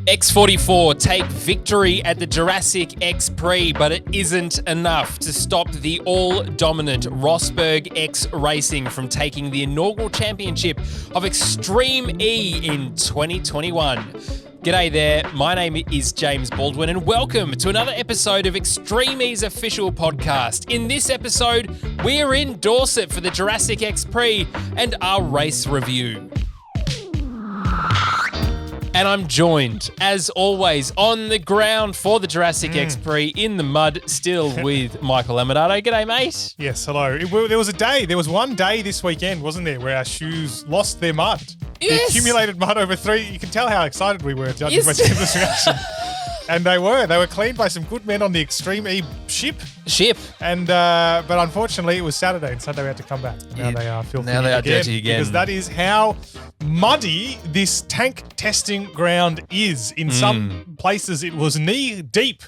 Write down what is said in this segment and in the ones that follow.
X44 take victory at the Jurassic X Prix, but it isn't enough to stop the all-dominant Rosberg X Racing from taking the inaugural championship of Extreme E in 2021. G'day there, my name is James Baldwin and welcome to another episode of Extreme E's official podcast. In this episode, we're in Dorset for the Jurassic X Prix and our race review. And I'm joined, as always, on the ground for the Jurassic X Prix in the mud, still with Michael Amadado. G'day, mate. Yes, hello. There was one day this weekend, wasn't there, where our shoes lost their mud. Yes. The accumulated mud over three. You can tell how excited we were judging by Tim's reaction. And they were cleaned by some good men on the Extreme E ship. And but unfortunately, it was Saturday and Sunday we had to come back. And now they are filthy. Now they are dirty again. Because that is how muddy this tank testing ground is. In some places, it was knee deep,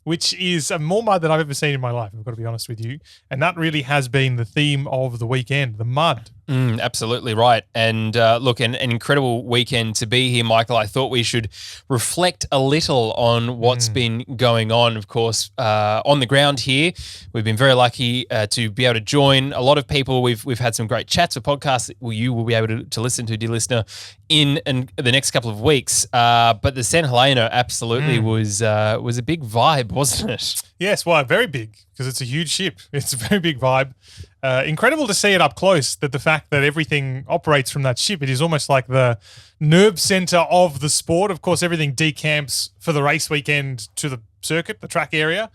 which is more mud than I've ever seen in my life, I've got to be honest with you. And that really has been the theme of the weekend, the mud. Absolutely right. And look, an incredible weekend to be here, Michael. I thought we should reflect a little on what's been going on, of course, on the ground here. We've been very lucky to be able to join a lot of people. We've had some great chats for podcasts that you will be able to listen to, dear listener, in the next couple of weeks. But the San Helena absolutely was a big vibe, wasn't it? Yes, well, very big, because it's a huge ship. It's a very big vibe. Incredible to see it up close, that the fact that everything operates from that ship. It is almost like the nerve center of the sport. Of course, everything decamps for the race weekend to the circuit, the track area.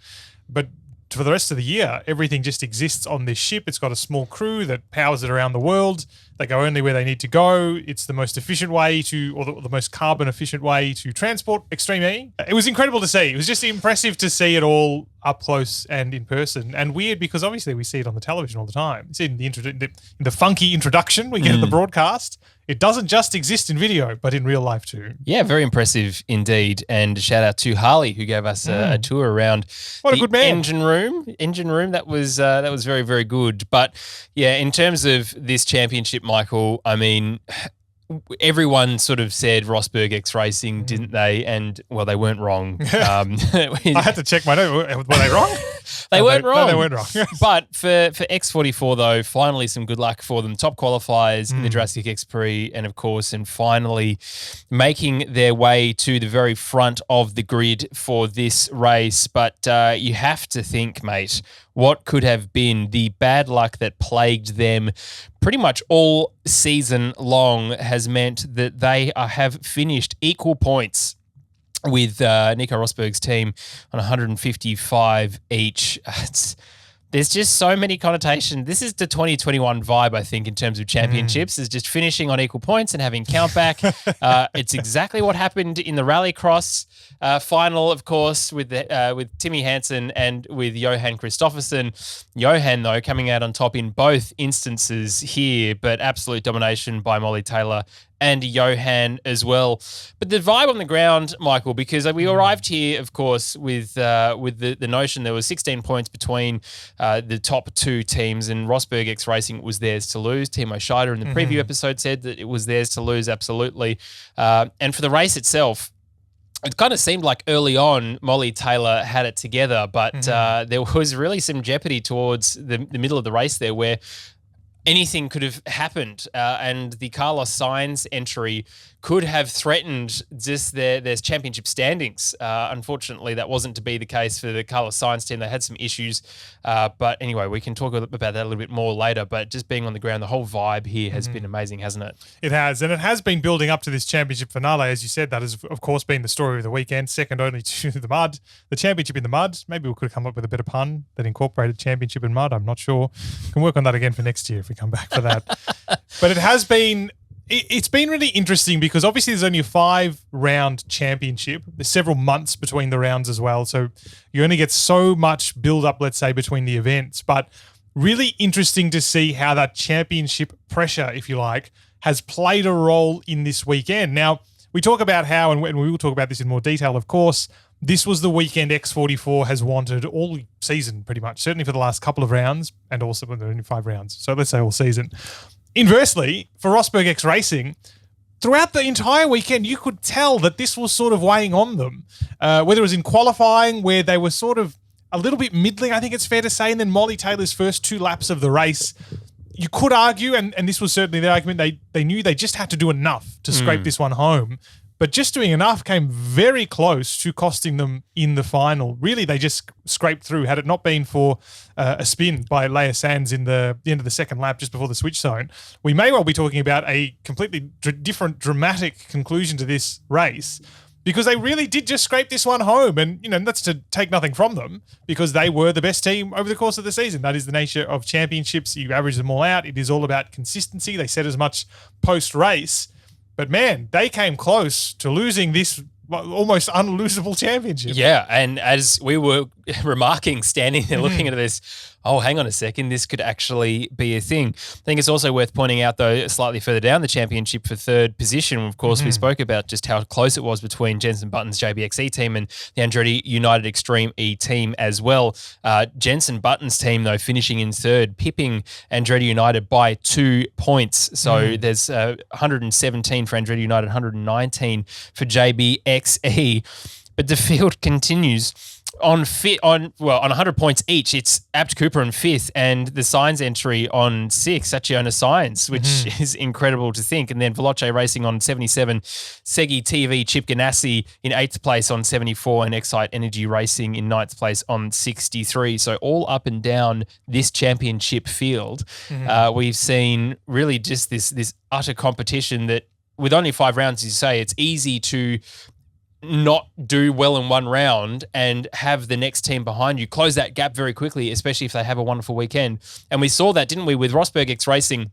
But for the rest of the year, everything just exists on this ship. It's got a small crew that powers it around the world. They go only where they need to go. It's the most efficient way or the most carbon efficient way to transport Extreme E. It was incredible to see. It was just impressive to see it all up close and in person, and weird because obviously we see it on the television all the time. It's in the funky introduction we get at the broadcast. It doesn't just exist in video, but in real life too. Yeah, very impressive indeed. And shout out to Harley, who gave us a tour around a good man. Engine room. That was very, very good. But yeah, in terms of this championship, Michael, I mean, everyone sort of said Rosberg X Racing, didn't they? And, well, they weren't wrong. I had to check my notes. Were they wrong? They weren't wrong. No, they weren't wrong. But for X44, though, finally some good luck for them. Top qualifiers in the Jurassic X Prix and finally making their way to the very front of the grid for this race. But you have to think, mate, what could have been the bad luck that plagued them pretty much all season long has meant that they have finished equal points with Nico Rosberg's team on 155 each. There's just so many connotations. This is the 2021 vibe, I think, in terms of championships, is just finishing on equal points and having countback. It's exactly what happened in the Rallycross final, of course, with Timmy Hansen and with Johan Kristoffersen. Johan, though, coming out on top in both instances here, but absolute domination by Molly Taylor and Johan as well. But the vibe on the ground, Michael, because we arrived here, of course, with the notion there was 16 points between the top two teams, and Rosberg X Racing was theirs to lose. Timo Scheider in the preview episode said that it was theirs to lose, absolutely. And for the race itself, it kind of seemed like early on Molly Taylor had it together, but there was really some jeopardy towards the middle of the race there where anything could have happened, and the Carlos Sainz entry could have threatened just their championship standings. Unfortunately, that wasn't to be the case for the Carlos Sainz team. They had some issues, but anyway, we can talk about that a little bit more later. But just being on the ground, the whole vibe here has been amazing, hasn't it? It has, and it has been building up to this championship finale. As you said, that has, of course, been the story of the weekend, second only to the mud. The championship in the mud. Maybe we could have come up with a better pun that incorporated championship in mud. I'm not sure. We can work on that again for next year if we come back for that. But it has been... It's been really interesting because obviously there's only a 5-round championship. There's several months between the rounds as well. So you only get so much build up, let's say, between the events. But really interesting to see how that championship pressure, if you like, has played a role in this weekend. Now, we talk about how, and we will talk about this in more detail, of course, this was the weekend X44 has wanted all season pretty much, certainly for the last couple of rounds and also when there are only 5 rounds. So let's say all season. Inversely, for Rosberg X Racing, throughout the entire weekend, you could tell that this was sort of weighing on them. Whether it was in qualifying, where they were sort of a little bit middling, I think it's fair to say, and then Molly Taylor's first 2 laps of the race, you could argue, and this was certainly the argument, they knew they just had to do enough to scrape this one home. But just doing enough came very close to costing them in the final. Really, they just scraped through. Had it not been for a spin by Leia Sands in the end of the second lap just before the switch zone, we may well be talking about a completely different dramatic conclusion to this race, because they really did just scrape this one home. And, that's to take nothing from them, because they were the best team over the course of the season. That is the nature of championships. You average them all out. It is all about consistency. They said as much post-race. But man, they came close to losing this almost unlosable championship. Yeah, and as we were remarking, standing there looking at this, oh, hang on a second, this could actually be a thing. I think it's also worth pointing out, though, slightly further down the championship for third position, of course, we spoke about just how close it was between Jenson Button's JBXE team and the Andretti United Extreme E team as well. Jenson Button's team, though, finishing in third, pipping Andretti United by 2 points. So there's 117 for Andretti United, 119 for JBXE. But the field continues. On 100 points each, it's Abt Cooper in fifth, and the Sainz entry on sixth, Sachiona Sainz, which is incredible to think. And then Veloce Racing on 77, Segi TV Chip Ganassi in eighth place on 74, and Excite Energy Racing in ninth place on 63. So all up and down this championship field, we've seen really just this utter competition that, with only 5 rounds, as you say, it's easy to not do well in one round and have the next team behind you close that gap very quickly, especially if they have a wonderful weekend. And we saw that, didn't we, with Rosberg X Racing?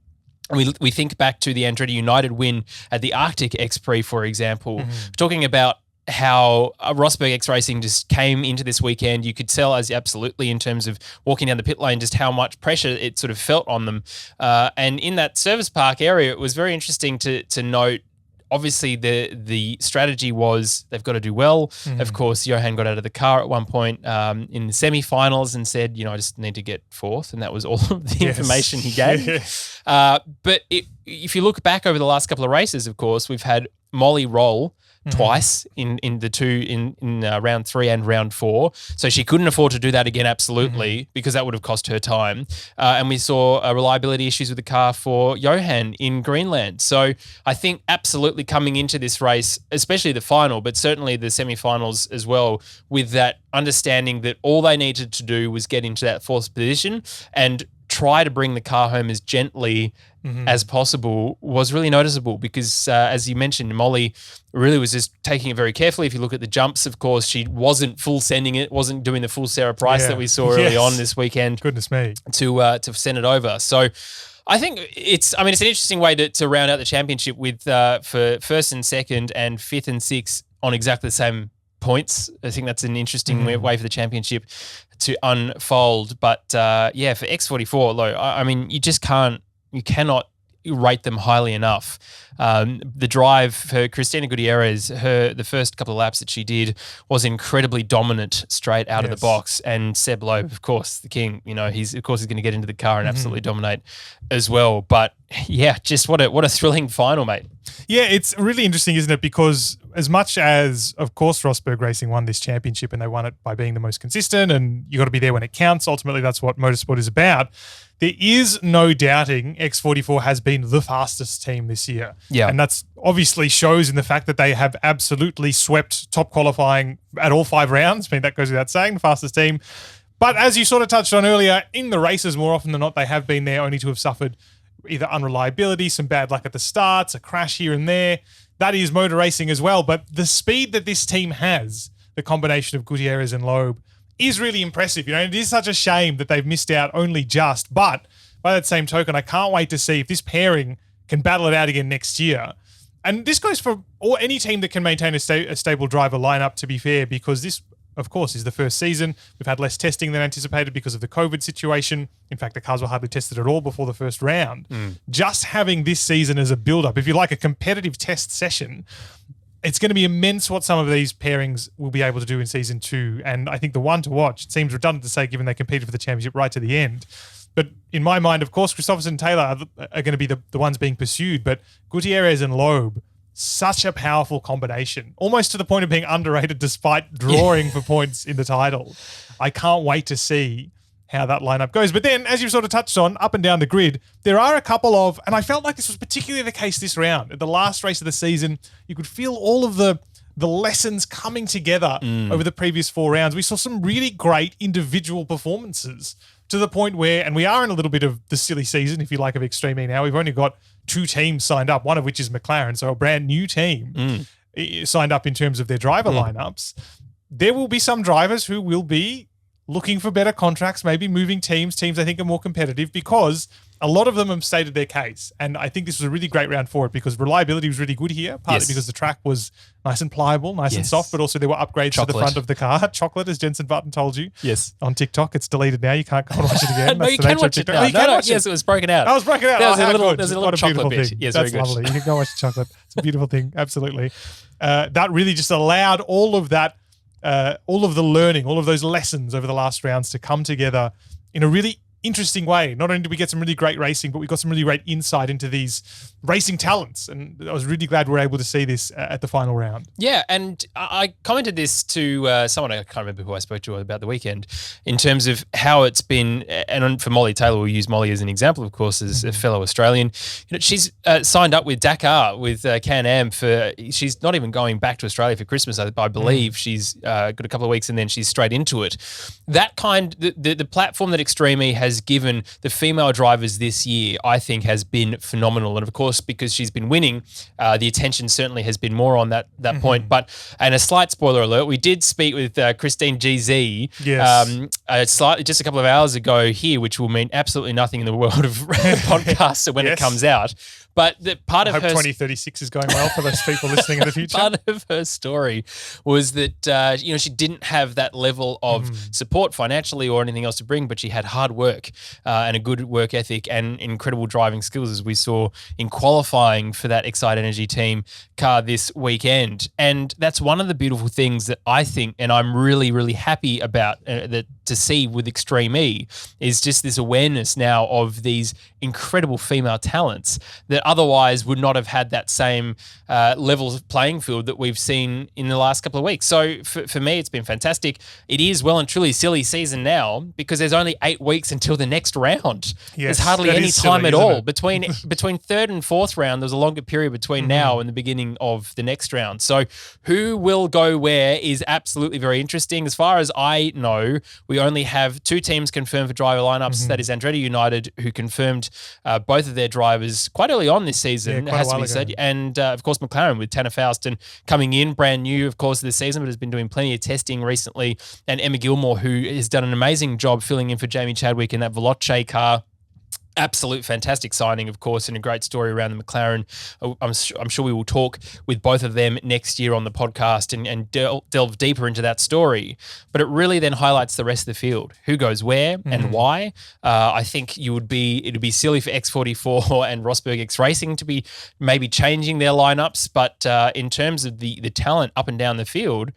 We think back to the Andretti United win at the Arctic X Prix, for example, talking about how Rosberg X Racing just came into this weekend. You could tell, as absolutely in terms of walking down the pit lane, just how much pressure it sort of felt on them. And in that service park area, it was very interesting to note. Obviously, the strategy was they've got to do well. Of course, Johan got out of the car at one point in the semi-finals and said, I just need to get fourth. And that was all of the information he gave. But if you look back over the last couple of races, of course, we've had Molly roll twice in the two in round 3 and round 4. So she couldn't afford to do that again, absolutely, because that would have cost her time. And we saw reliability issues with the car for Johan in Greenland. So I think absolutely coming into this race, especially the final, but certainly the semi-finals as well, with that understanding that all they needed to do was get into that 4th position and try to bring the car home as gently as possible, was really noticeable because, as you mentioned, Molly really was just taking it very carefully. If you look at the jumps, of course, she wasn't full sending it, wasn't doing the full Sarah Price that we saw early on this weekend. Goodness me. To send it over. So I think it's an interesting way to round out the championship with for first and second and 5th and 6th on exactly the same points. I think that's an interesting way for the championship to unfold. But for X44, though, you cannot rate them highly enough. The drive for Cristina Gutierrez, the first couple of laps that she did was incredibly dominant straight out of the box. And Seb Loeb, of course, the king, he's going to get into the car and absolutely dominate as well. But yeah, just what a thrilling final, mate. Yeah, it's really interesting, isn't it? Because as much as, of course, Rosberg Racing won this championship and they won it by being the most consistent and you got to be there when it counts. Ultimately, that's what motorsport is about. There is no doubting X44 has been the fastest team this year. Yeah. And that's obviously shows in the fact that they have absolutely swept top qualifying at all 5 rounds. I mean, that goes without saying, the fastest team. But as you sort of touched on earlier, in the races, more often than not, they have been there only to have suffered either unreliability, some bad luck at the starts, a crash here and there. That is motor racing as well. But the speed that this team has, the combination of Gutierrez and Loeb, is really impressive. It is such a shame that they've missed out only just. But by that same token, I can't wait to see if this pairing can battle it out again next year. And this goes for any team that can maintain a stable driver lineup, to be fair, because this, of course, is the first season. We've had less testing than anticipated because of the COVID situation. In fact, the cars were hardly tested at all before the first round. Just having this season as a build-up, if you like, a competitive test session, it's going to be immense what some of these pairings will be able to do in season 2. And I think the one to watch, it seems redundant to say given they competed for the championship right to the end. But in my mind, of course, Christopherson and Taylor are going to be the ones being pursued. But Gutierrez and Loeb such a powerful combination, almost to the point of being underrated despite drawing for points in the title. I can't wait to see how that lineup goes. But then, as you sort of touched on, up and down the grid, there are a couple of, and I felt like this was particularly the case this round. At the last race of the season, you could feel all of the lessons coming together over the previous 4 rounds. We saw some really great individual performances to the point where, and we are in a little bit of the silly season, if you like, of Extreme E now. We've only got 2 teams signed up, one of which is McLaren, so a brand new team signed up in terms of their driver lineups. There will be some drivers who will be looking for better contracts, maybe moving teams I think are more competitive, because a lot of them have stated their case. And I think this was a really great round for it because reliability was really good here, partly because the track was nice and pliable, nice and soft, but also there were upgrades to the front of the car. Chocolate, as Jensen Button told you. Yes. On TikTok. It's deleted now. You can't go and watch it again. No, you can watch it now. Yes, it was broken out. I was broken out. There's a little chocolate bit. Yes, that's lovely. You can go watch the chocolate. It's a beautiful thing. Absolutely. That really just allowed all of that, all of the learning, all of those lessons over the last rounds to come together in a really interesting way. Not only did we get some really great racing, but we got some really great insight into these racing talents. And I was really glad we were able to see this at the final round. Yeah, and I commented this to someone, I can't remember who I spoke to about the weekend, in terms of how it's been, and for Molly Taylor, we'll use Molly as an example, of course, as a fellow Australian. You know, she's signed up with Dakar, with Can-Am she's not even going back to Australia for Christmas, I believe. She's got a couple of weeks and then she's straight into it. That the platform that Extreme E has given the female drivers this year, I think, has been phenomenal. And of course, because she's been winning, the attention certainly has been more on that point. But, and a slight spoiler alert, we did speak with Christine GZ just a couple of hours ago here, which will mean absolutely nothing in the world of podcasts when it comes out. But part of I hope 2036 is going well for those people listening in the future. Part of her story was that she didn't have that level of support financially or anything else to bring, but she had hard work and a good work ethic and incredible driving skills, as we saw in qualifying for that Excite Energy team car this weekend. And that's one of the beautiful things that I think, and I'm really, really happy about that to see with Extreme E, is just this awareness now of these incredible female talents that otherwise would not have had that same level of playing field that we've seen in the last couple of weeks. So for me, it's been fantastic. It is well and truly silly season now because there's only 8 weeks until the next round. Yes, there's hardly any time at all. Between third and fourth round, there's a longer period between now and the beginning of the next round. So who will go where is absolutely very interesting. As far as I know, we only have 2 teams confirmed for driver lineups. That is Andretti United, who confirmed both of their drivers quite early on this season, it has to be said. And of course, McLaren with Tanner Faustin coming in, brand new, of course, this season, but has been doing plenty of testing recently. And Emma Gilmore, who has done an amazing job filling in for Jamie Chadwick in that Veloce car. Absolute fantastic signing, of course, and a great story around the McLaren. I'm sure we will talk with both of them next year on the podcast and delve deeper into that story. But it really then highlights the rest of the field, who goes where and why. I think it would be silly for X44 and Rosberg X Racing to be maybe changing their lineups, but in terms of the talent up and down the field,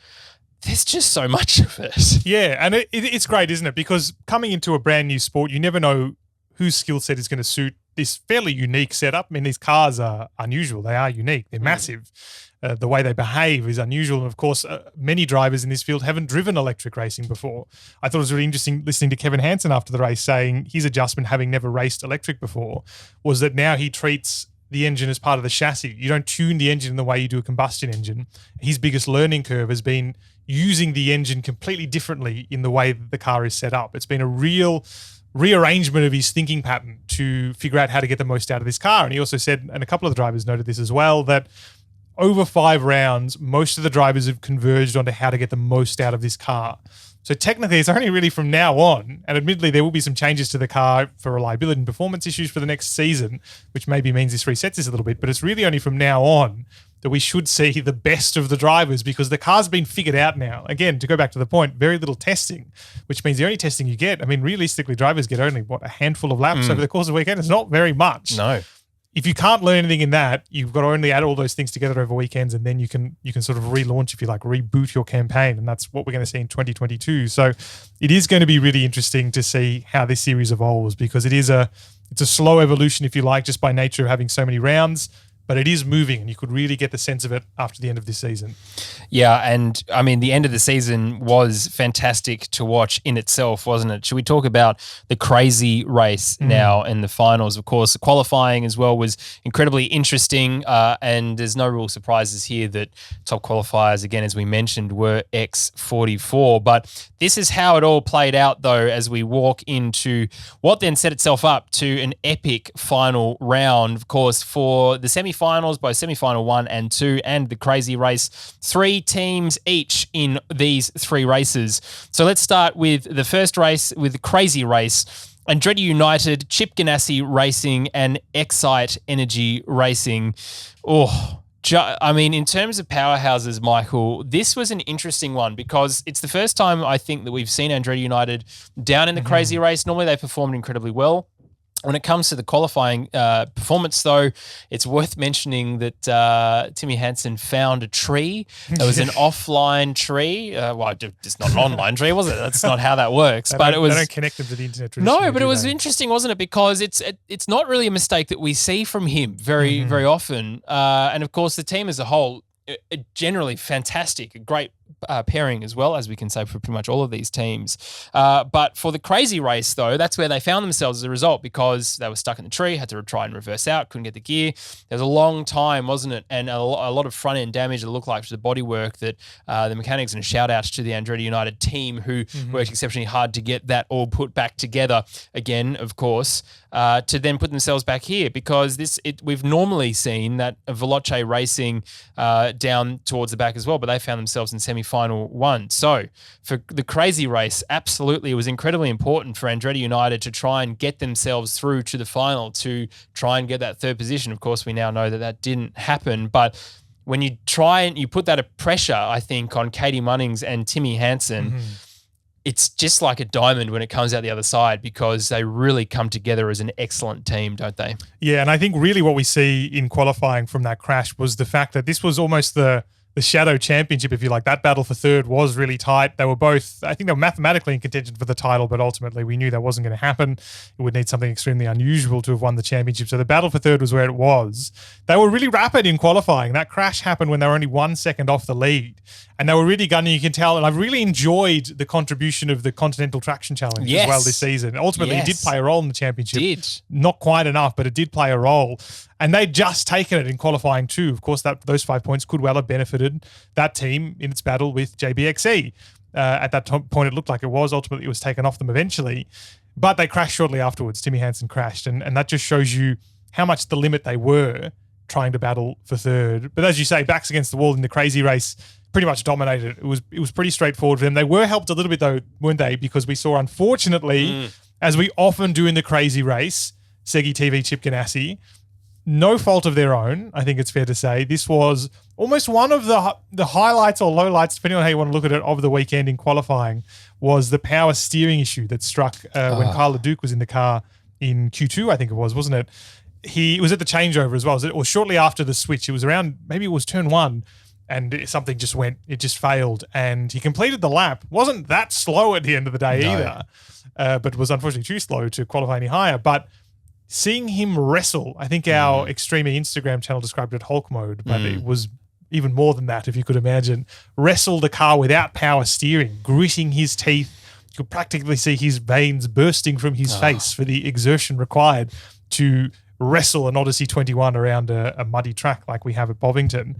there's just so much of it. Yeah, and it's great, isn't it? Because coming into a brand new sport, you never know whose skill set is going to suit this fairly unique setup. I mean, these cars are unusual. They are unique. They're massive. The way they behave is unusual. And of course, many drivers in this field haven't driven electric racing before. I thought it was really interesting listening to Kevin Hansen after the race saying his adjustment, having never raced electric before, was that now he treats the engine as part of the chassis. You don't tune the engine in the way you do a combustion engine. His biggest learning curve has been using the engine completely differently in the way that the car is set up. It's been a real rearrangement of his thinking pattern to figure out how to get the most out of this car. And he also said, and a couple of the drivers noted this as well, that over 5 rounds, most of the drivers have converged onto how to get the most out of this car. So technically, it's only really from now on, and admittedly, there will be some changes to the car for reliability and performance issues for the next season, which maybe means this resets this a little bit, but it's really only from now on that we should see the best of the drivers because the car's been figured out now. Again, to go back to the point, very little testing, which means the only testing you get, I mean, realistically, drivers get only, a handful of laps over the course of the weekend? It's not very much. No. If you can't learn anything in that, you've got to only add all those things together over weekends, and then you can sort of relaunch, if you like, reboot your campaign, and that's what we're going to see in 2022. So it is going to be really interesting to see how this series evolves because it's a slow evolution, if you like, just by nature of having so many rounds. but it is moving, and you could really get the sense of it after the end of this season. Yeah, and I mean, the end of the season was fantastic to watch in itself, wasn't it? Should we talk about the crazy race now in the finals? Of course, the qualifying as well was incredibly interesting, and there's no real surprises here that top qualifiers, again, as we mentioned, were X44. But this is how it all played out, though, as we walk into what then set itself up to an epic final round, of course, for the semi-finals, both semi-final 1 and 2, and the crazy race. 3 teams each in these 3 races. So let's start with the first race, with the crazy race. Andretti United, Chip Ganassi Racing, and Excite Energy Racing. I mean, in terms of powerhouses, Michael, this was an interesting one because it's the first time I think that we've seen Andretti United down in the crazy race. Normally they performed incredibly well. When it comes to the qualifying performance, though, it's worth mentioning that Timmy Hansen found a tree. It was an offline tree. It's not an online tree, was it? That's not how that works. They don't connect them to the internet. No, but it was interesting, wasn't it? Because it's not really a mistake that we see from him very, very often. And of course, the team as a whole, generally fantastic, a great pairing as well, as we can say for pretty much all of these teams. But for the crazy race, though, that's where they found themselves as a result because they were stuck in the tree, had to try and reverse out, couldn't get the gear. There was a long time, wasn't it? And a lot of front-end damage, it looked like, to the bodywork that the mechanics, and shout-outs to the Andretti United team who worked exceptionally hard to get that all put back together again, of course, to then put themselves back here because we've normally seen that Veloce Racing down towards the back as well, but they found themselves in semi-final 1. So for the crazy race, absolutely, it was incredibly important for Andretti United to try and get themselves through to the final to try and get that 3rd position. Of course, we now know that didn't happen, but when you try and you put that pressure, I think, on Katie Munnings and Timmy Hansen, it's just like a diamond when it comes out the other side because they really come together as an excellent team, don't they? Yeah, and I think really what we see in qualifying from that crash was the fact that this was almost the shadow championship, if you like. That battle for 3rd was really tight. They were both, I think they were mathematically in contention for the title, but ultimately we knew that wasn't going to happen. It would need something extremely unusual to have won the championship. So the battle for 3rd was where it was. They were really rapid in qualifying. That crash happened when they were only 1 second off the lead. And they were really gunning, you can tell. And I've really enjoyed the contribution of the Continental Traction Challenge as well this season. Ultimately, it did play a role in the championship. Not quite enough, but it did play a role. And they'd just taken it in qualifying too. Of course, those 5 points could well have benefited that team in its battle with JBXE. At that point, it looked like it was. Ultimately, it was taken off them eventually. But they crashed shortly afterwards. Timmy Hansen crashed. And that just shows you how much the limit they were trying to battle for 3rd. But as you say, backs against the wall in the crazy race, pretty much dominated. It was pretty straightforward for them. They were helped a little bit though, weren't they? Because we saw, unfortunately, as we often do in the crazy race, Segi TV, Chip Ganassi, no fault of their own, I think it's fair to say. This was almost one of the highlights or lowlights, depending on how you want to look at it, of the weekend in qualifying, was the power steering issue that struck when Kyle LeDuc was in the car in Q2, I think it was, wasn't it? He was at the changeover as well. It was shortly after the switch. It was around, maybe it was turn 1, and something just went, it just failed. And he completed the lap. Wasn't that slow at the end of the day either, but was unfortunately too slow to qualify any higher. But seeing him wrestle, I think our Extreme Instagram channel described it Hulk mode, but it was even more than that, if you could imagine. Wrestle the car without power steering, gritting his teeth. You could practically see his veins bursting from his face for the exertion required to wrestle an Odyssey 21 around a muddy track like we have at Bovington.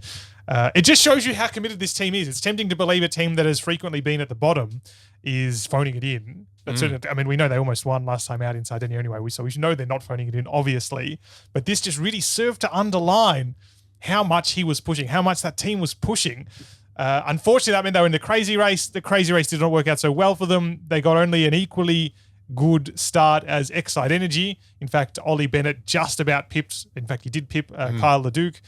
It just shows you how committed this team is. It's tempting to believe a team that has frequently been at the bottom is phoning it in. I mean, we know they almost won last time out in Sardinia anyway, so we should know they're not phoning it in, obviously. But this just really served to underline how much he was pushing, how much that team was pushing. Unfortunately, that meant they were in the crazy race. The crazy race did not work out so well for them. They got only an equally good start as Excite Energy. In fact, Ollie Bennett just about pipped. In fact, he did pip Kyle LeDuc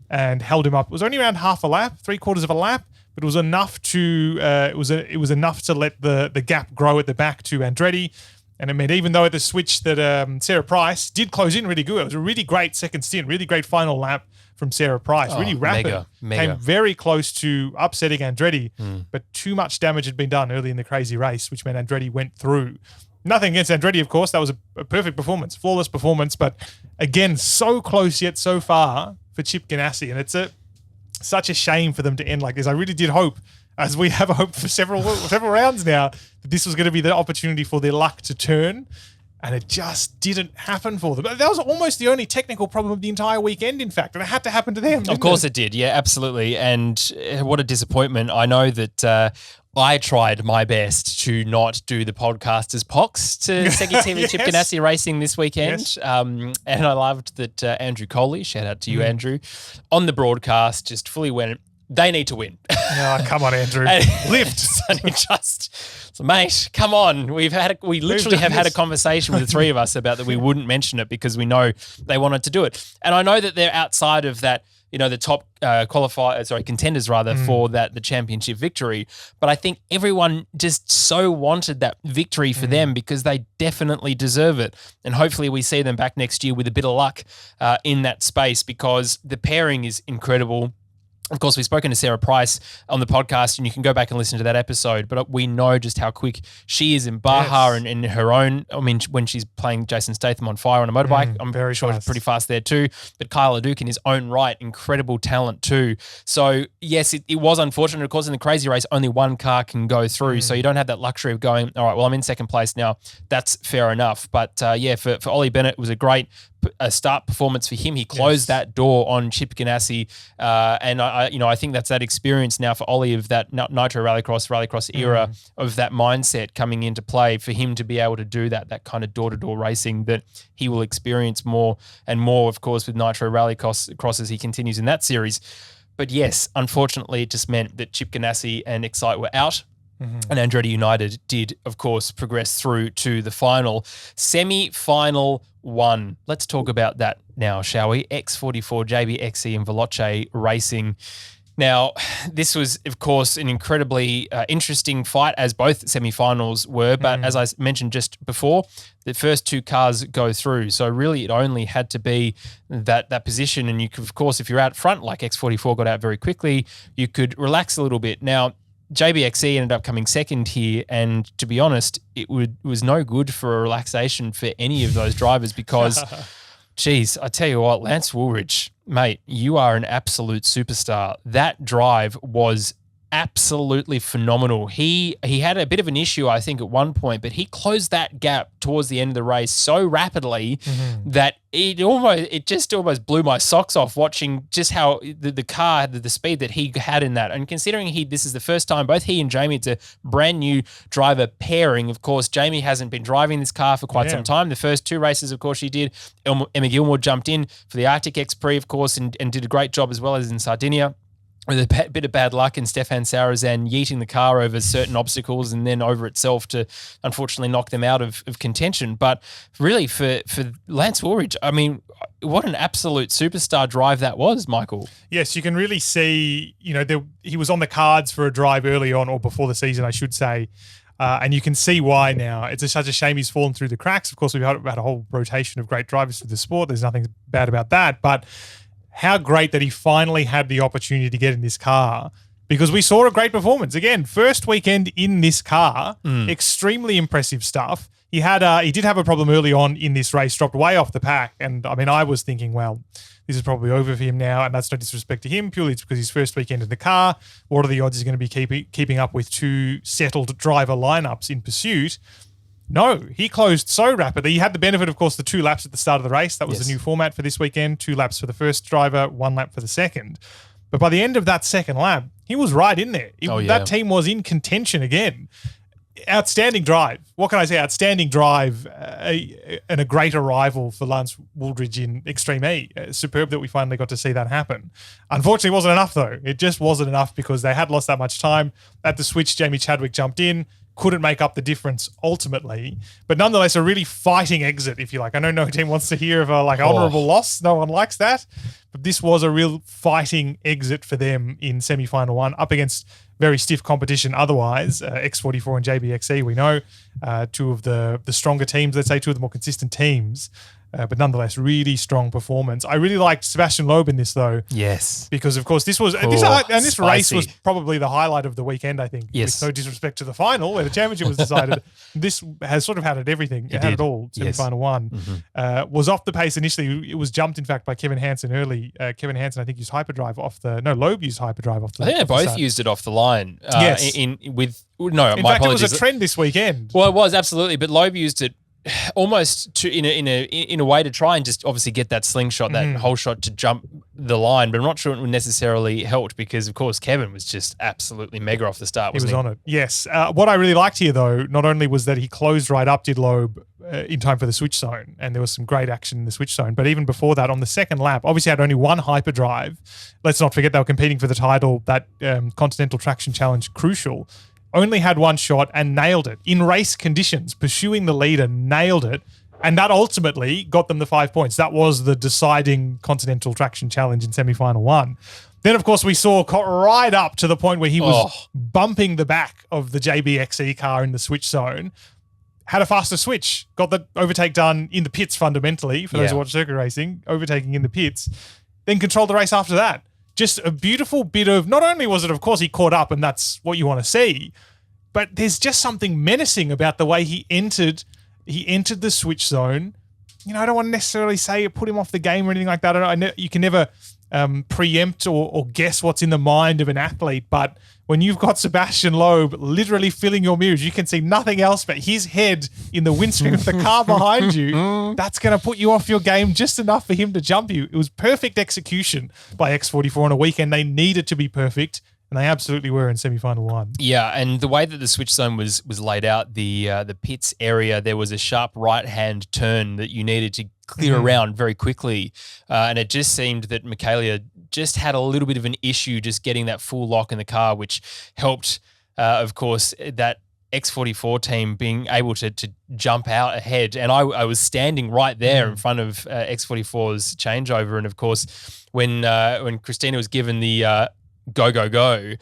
and held him up. It was only around half a lap, 3/4 of a lap, but it was enough to it was enough to let the gap grow at the back to Andretti. And it meant even though at the switch that Sarah Price did close in really good, it was a really great second stint, really great final lap from Sarah Price, really rapid. Mega. Came very close to upsetting Andretti, but too much damage had been done early in the crazy race, which meant Andretti went through. Nothing against Andretti, of course. That was a perfect performance, flawless performance. But again, so close yet so far for Chip Ganassi, and it's such a shame for them to end like this. I really did hope, as we have hoped for several rounds now, that this was going to be the opportunity for their luck to turn, and it just didn't happen for them. That was almost the only technical problem of the entire weekend, in fact, and it had to happen to them. Of course it did. Yeah, absolutely. And what a disappointment. I know that I tried my best to not do the podcast as Pox to Segi TV Chip Ganassi Racing this weekend. Yes. And I loved that Andrew Coley, shout out to you, Andrew, on the broadcast just fully went, they need to win. Oh, come on, Andrew. Lift. So, mate, come on. We literally have had a conversation with the three of us about that we wouldn't mention it because we know they wanted to do it. And I know that they're outside of that, the top contenders for the championship victory. But I think everyone just so wanted that victory for them because they definitely deserve it. And hopefully we see them back next year with a bit of luck in that space because the pairing is incredible. Of course, we've spoken to Sarah Price on the podcast, and you can go back and listen to that episode, but we know just how quick she is in Baja and in her own. I mean, when she's playing Jason Statham on fire on a motorbike, I'm very sure she's pretty fast there too. But Kyle LeDuc in his own right, incredible talent too. So, yes, it was unfortunate. Of course, in the crazy race, only one car can go through. So you don't have that luxury of going, all right, well, I'm in second place now. That's fair enough. But, for Ollie Bennett, it was a great start performance for him. He closed that door on Chip Ganassi, and I think that's that experience now for Ollie of that Nitro Rallycross era of that mindset coming into play for him to be able to do that kind of door-to-door racing that he will experience more and more, of course, with Nitro Rallycross as he continues in that series. But yes, unfortunately, it just meant that Chip Ganassi and Excite were out. And Andretti United did, of course, progress through to the final. Semi-final one. Let's talk about that now, shall we? X44, JBXE and Veloce Racing. Now, this was, of course, an incredibly interesting fight, as both semi-finals were. But as I mentioned just before, the first two cars go through. So really, it only had to be that position. And you could, of course, if you're out front, like X44 got out very quickly, you could relax a little bit. Now, JBXE ended up coming second here, and to be honest, it was no good for a relaxation for any of those drivers because, geez, I tell you what, Lance Woolridge, mate, you are an absolute superstar. That drive was absolutely phenomenal. He had a bit of an issue, I think, at one point, but he closed that gap towards the end of the race so rapidly that it just almost blew my socks off watching just how the car had the speed that he had in that. And considering this is the first time both he and Jamie, it's a brand new driver pairing. Of course, Jamie hasn't been driving this car for quite some time. The first two races, of course, she did. Emma Gilmore jumped in for the Arctic X Prix, of course, and did a great job as well as in Sardinia, with a bit of bad luck and Stefan Sarazan yeeting the car over certain obstacles and then over itself to unfortunately knock them out of contention. But really for Lance Woolridge, I mean, what an absolute superstar drive that was, Michael. Yes, you can really see, he was on the cards for a drive early on, or before the season, I should say. And you can see why now. It's such a shame he's fallen through the cracks. Of course, we've had a whole rotation of great drivers for the sport. There's nothing bad about that. But how great that he finally had the opportunity to get in this car, because we saw a great performance. Again, first weekend in this car, extremely impressive stuff. He did have a problem early on in this race, dropped way off the pack. And I mean, I was thinking, well, this is probably over for him now. And that's no disrespect to him, purely it's because his first weekend in the car. What are the odds he's going to be keeping up with two settled driver lineups in pursuit? No, he closed so rapidly. He had the benefit, of course, the 2 laps at the start of the race. That was the new format for this weekend. 2 laps for the first driver, 1 lap for the second. But by the end of that second lap, he was right in there. That team was in contention again. Outstanding drive. What can I say? Outstanding drive and a great arrival for Lance Woolridge in Extreme E. Superb that we finally got to see that happen. Unfortunately, it wasn't enough, though. It just wasn't enough because they had lost that much time. At the switch, Jamie Chadwick jumped in, couldn't make up the difference ultimately, but nonetheless a really fighting exit, if you like. I know no team wants to hear of a honourable loss. No one likes that, but this was a real fighting exit for them in semi-final 1 up against very stiff competition otherwise. X44 and JBXE, we know, 2 of the stronger teams, let's say 2 of the more consistent teams. But nonetheless, really strong performance. I really liked Sebastian Loeb in this, though. Yes. Because, of course, this race was probably the highlight of the weekend, I think. Yes. With no disrespect to the final, where the championship was decided. This has sort of had everything. It had it all. Semi-final one. Was off the pace initially. It was jumped, in fact, by Kevin Hansen early. Kevin Hansen, I think, used hyperdrive Loeb used hyperdrive off the. I think they both used it off the line. Yes. In fact, it was a trend this weekend. Well, it was absolutely, but Loeb used it almost in a way to try and just obviously get that slingshot, that whole shot to jump the line. But I'm not sure it would necessarily helped because, of course, Kevin was just absolutely mega off the start. Wasn't he was on it. Yes. What I really liked here, though, not only was that he closed right up, did Loeb, in time for the switch zone, and there was some great action in the switch zone. But even before that, on the second lap, obviously had only one hyperdrive. Let's not forget they were competing for the title, that Continental Traction Challenge Crucial. Only had one shot and nailed it in race conditions, pursuing the leader, nailed it. And that ultimately got them the 5 points. That was the deciding Continental Traction Challenge in semi-final one. Then, of course, we saw right up to the point where he was bumping the back of the JBXE car in the switch zone. Had a faster switch, got the overtake done in the pits fundamentally, for those who watch circuit racing, overtaking in the pits, then controlled the race after that. Just a beautiful bit of, not only was it, of course, he caught up and that's what you want to see, but there's just something menacing about the way he entered the switch zone. You know, I don't want to necessarily say it put him off the game or anything like that. I know you can never preempt or guess what's in the mind of an athlete, but when you've got Sebastian Loeb literally filling your mirrors, you can see nothing else but his head in the windscreen of the car behind you. That's going to put you off your game just enough for him to jump you. It was perfect execution by X44 on a weekend. They needed to be perfect, and they absolutely were in semi-final one. Yeah, and the way that the switch zone was laid out, the pits area, there was a sharp right-hand turn that you needed to clear around very quickly. And it just seemed that Michaela just had a little bit of an issue just getting that full lock in the car, which helped, of course, that X44 team being able to jump out ahead. And I was standing right there in front of X44's changeover. And, of course, when Christina was given the go,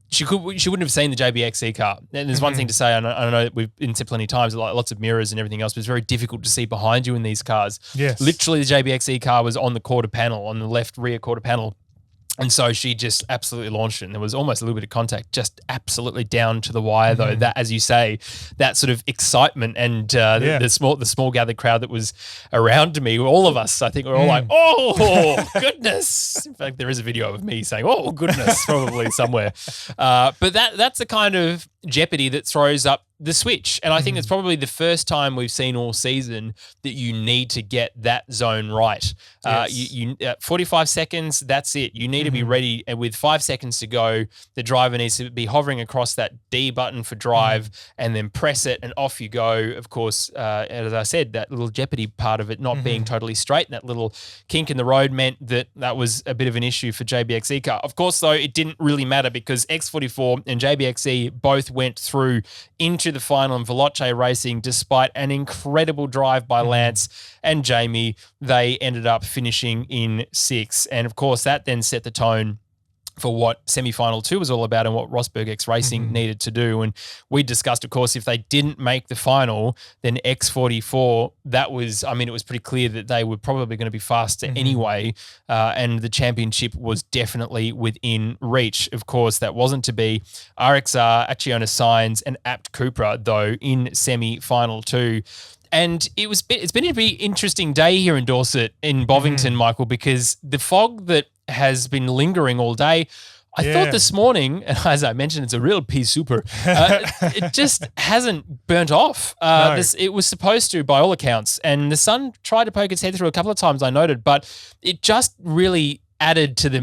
she wouldn't have seen the JBXE car. And there's one thing to say, I know that we've been said plenty of times, like lots of mirrors and everything else, but it's very difficult to see behind you in these cars. Yes. Literally, the JBXE car was on the quarter panel, on the left rear quarter panel. And so she just absolutely launched it. And there was almost a little bit of contact, just absolutely down to the wire, though. That, as you say, that sort of excitement and the small gathered crowd that was around me, all of us, I think, were all like, oh, goodness. In fact, there is a video of me saying, oh, goodness, probably somewhere. But that's the kind of jeopardy that throws up the switch. And I think it's probably the first time we've seen all season that you need to get that zone right. You 45 seconds, that's it. You need to be ready. And with 5 seconds to go, the driver needs to be hovering across that D button for drive and then press it and off you go. Of course, as I said, that little jeopardy part of it not being totally straight, and that little kink in the road meant that was a bit of an issue for JBXE car. Of course, though, it didn't really matter because X44 and JBXE both went through into the final in Veloce Racing despite an incredible drive by Lance and Jamie. They ended up finishing in 6th. And of course, that then set the tone for what semi-final 2 was all about and what Rosberg X Racing needed to do. And we discussed, of course, if they didn't make the final, then X44, it was pretty clear that they were probably going to be faster anyway. And the championship was definitely within reach. Of course, that wasn't to be. RXR, Acciona Sainz and Abt Cupra, though, in semi-final 2. And it's been a pretty interesting day here in Dorset, in Bovington, Michael, because the fog that has been lingering all day, I thought this morning, as I mentioned, it's a real pea super, it just hasn't burnt off. No. It was supposed to, by all accounts, and the sun tried to poke its head through a couple of times, I noted, but it just really added to the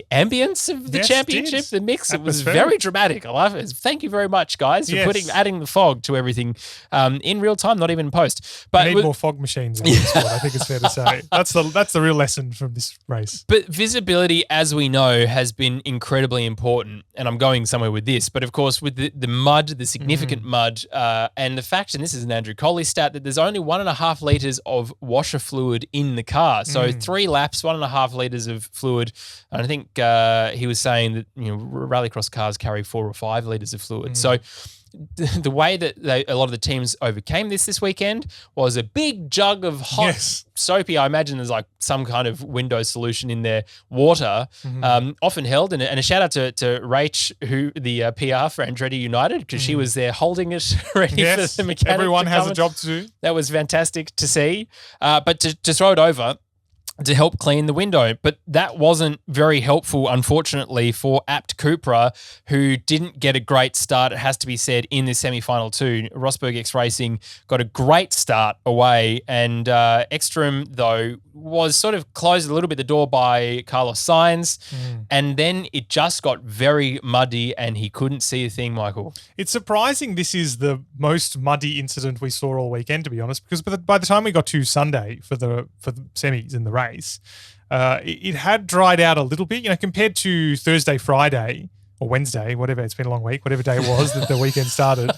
ambience of the championship, the mix. It was very dramatic. I love it. Thank you very much, guys, for adding the fog to everything in real time, not even in post. But we need more fog machines in this sport, I think it's fair to say. That's the real lesson from this race. But visibility, as we know, has been incredibly important, and I'm going somewhere with this. But of course, with the mud, the significant mud, and the fact, and this is an Andrew Coley stat, that there's only 1.5 litres of washer fluid in the car. So 3 laps, 1.5 litres of fluid. And I think he was saying that rallycross cars carry 4 or 5 litres of fluid. So the way that a lot of the teams overcame this weekend was a big jug of hot, soapy. I imagine there's like some kind of window solution in their water, often held. And a shout out to Rach, who the PR for Andretti United, because she was there holding it ready for the mechanic. Everyone has a job to do. That was fantastic to see. But to throw it over, to help clean the window. But that wasn't very helpful, unfortunately, for Abt Cupra, who didn't get a great start, it has to be said, in this semi-final too. Rosberg X Racing got a great start away, and Ekstrom, though, was sort of closed a little bit the door by Carlos Sainz, and then it just got very muddy and he couldn't see a thing, Michael. It's surprising this is the most muddy incident we saw all weekend, to be honest, because by the time we got to Sunday for the semis in the race, it had dried out a little bit, compared to Thursday, Friday, or Wednesday, whatever, it's been a long week, whatever day it was that the weekend started,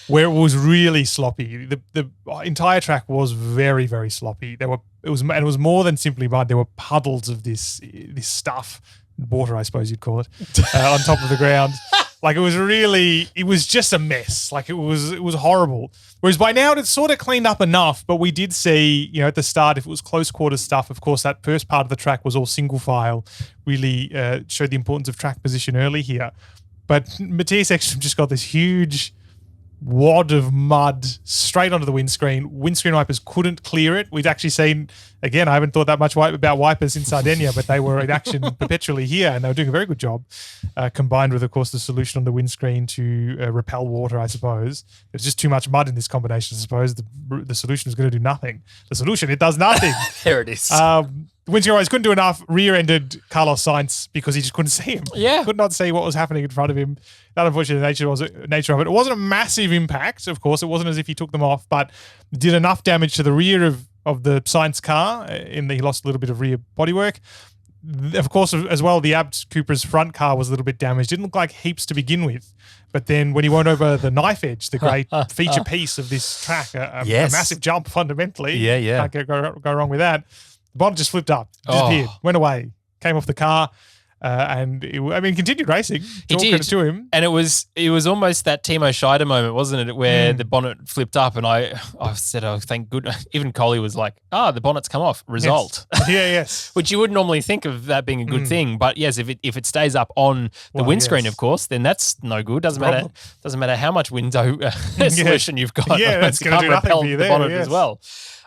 where it was really sloppy. The entire track was very, very sloppy. It was more than simply mud. There were puddles of this stuff, water, I suppose you'd call it, on top of the ground. Like, it was just a mess. Like, it was horrible. Whereas by now it's sort of cleaned up enough, but we did see, at the start, if it was close quarter stuff, of course, that first part of the track was all single file, really showed the importance of track position early here. But Matthias Ekstrom just got this huge wad of mud straight onto the windscreen. Windscreen wipers couldn't clear it. We've actually seen, again, I haven't thought that much about wipers in Sardinia, but they were in action perpetually here, and they were doing a very good job, combined with, of course, the solution on the windscreen to repel water, I suppose. There's just too much mud in this combination, I suppose. The solution is going to do nothing. The solution, it does nothing. There it is. The windscreen wipers couldn't do enough, rear-ended Carlos Sainz because he just couldn't see him. Yeah. Could not see what was happening in front of him. That, unfortunately, the nature of it. It wasn't a massive impact, of course. It wasn't as if he took them off, but did enough damage to the rear of the Sainz car in that he lost a little bit of rear bodywork. Of course, as well, the Abt Cupra's front car was a little bit damaged. Didn't look like heaps to begin with. But then when he went over the knife edge, the great feature piece of this track, a massive jump fundamentally. Yeah. Can't go wrong with that. The bonnet just flipped up, disappeared, went away, came off the car, and continued racing. He did. Credit to him. And it was almost that Timo Scheider moment, wasn't it, where the bonnet flipped up, and I said, oh, thank goodness. Even Coley was like, the bonnet's come off. Result. Yes. Yes. Which you wouldn't normally think of that being a good thing, but yes, if it stays up on the windscreen, of course, then that's no good. Doesn't matter how much window solution you've got. Yeah, that's going to do nothing for you there. The bonnet as well.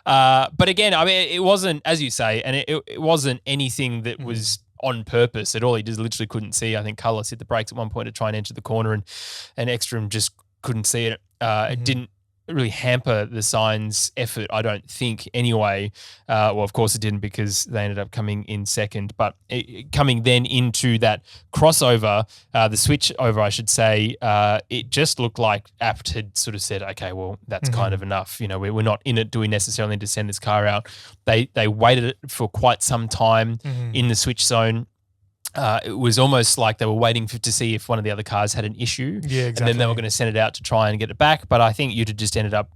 But again, it wasn't, as you say, and it wasn't anything that was on purpose at all. He just literally couldn't see. I think Carlos hit the brakes at one point to try and enter the corner, and Ekstrom just couldn't see it. It didn't really hamper the Sainz effort, I don't think, anyway. Well, of course it didn't, because they ended up coming in second. But coming then into that crossover, the switch over, I should say, it just looked like Abt had sort of said, okay, well, that's kind of enough. We're not in it. Do we necessarily need to send this car out? They waited it for quite some time in the switch zone. It was almost like they were waiting to see if one of the other cars had an issue. Yeah, exactly. And then they were going to send it out to try and get it back. But I think Yuta just ended up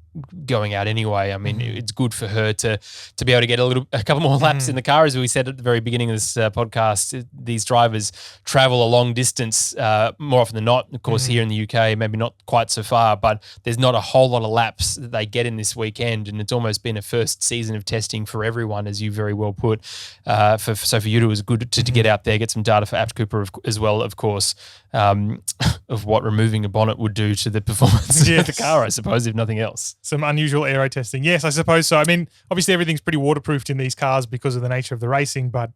going out anyway. I mean, it's good for her to be able to get a couple more laps in the car. As we said at the very beginning of this podcast, these drivers travel a long distance more often than not. Of course, here in the UK, maybe not quite so far, but there's not a whole lot of laps that they get in this weekend, and it's almost been a first season of testing for everyone, as you very well put. For Yuta, it was good to get out there, get some data for Abt Cupra as well, of course, of what removing a bonnet would do to the performance of the car, I suppose, if nothing else. Some unusual aero testing. Yes, I suppose so. I mean, obviously everything's pretty waterproofed in these cars because of the nature of the racing, but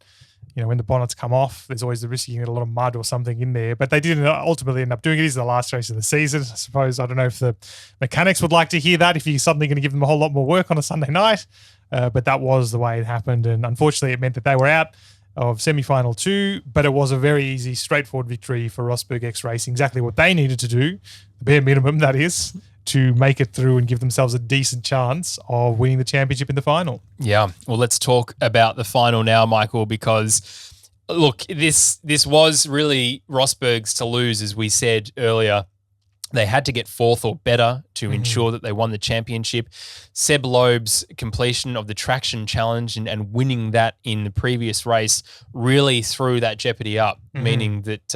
when the bonnets come off, there's always the risk you get a lot of mud or something in there. But they did ultimately end up doing it. It is the last race of the season, I suppose. I don't know if the mechanics would like to hear that, if you're suddenly going to give them a whole lot more work on a Sunday night. But that was the way it happened. And unfortunately, it meant that they were out of semi-final 2, but it was a very easy, straightforward victory for Rosberg X Racing. Exactly what they needed to do, the bare minimum, that is, to make it through and give themselves a decent chance of winning the championship in the final. Yeah. Well, let's talk about the final now, Michael, because look, this was really Rosberg's to lose, as we said earlier. They had to get fourth or better to ensure that they won the championship. Seb Loeb's completion of the traction challenge and winning that in the previous race really threw that jeopardy up, meaning that,